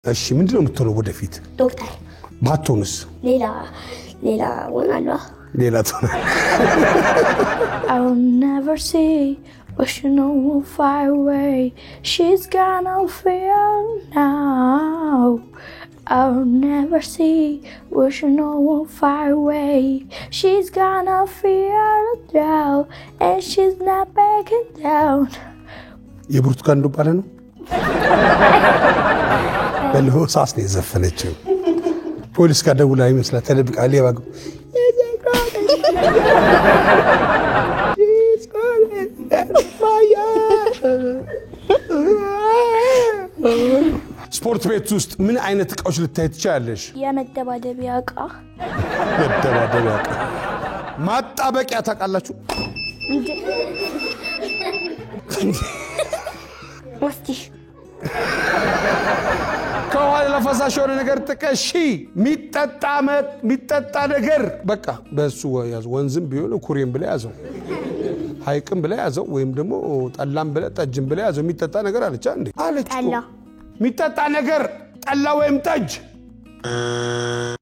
እሺ ምንድነው የምትሆነው ወደፊት ዶክተር ባትሆንስ ሌላ ሆናለሁ ሌላ ትሆነ I'll never see but you know we'll fly away she's gonna feel now I'll never see but you know we'll fly away she's gonna feel down and she's not backing down የብርቱካን ዱባለ ነው በልሆሳስ ነው ዘፈነችው ፖሊስ ጋር ደውላ ይመስላል ተደብቃ ሌባ ስፖርት ቤት ውስጥ ምን አይነት እቃዎች ልታይ ትችያለሽ የመደባደቢያ እቃ ማጣበቂያ ታውቃላችሁ ማስቲሽ ከኋላ ለፈሳሽ የሆነ ነገር ጥቀሺ ሚጠጣ ነገር በቃ በሱ ያዝ ወንዝም ቢሆን ኩሬም ብለ ያዘው ሃይቅም ብለ ያዘው ወይም ደግሞ ጠላም ብለ ጠጅም ብለ ያዘው ሚጠጣ ነገር አለች አንዴ አለች ጠላ ሚጠጣ ነገር ጠላ ወይም ጠጅ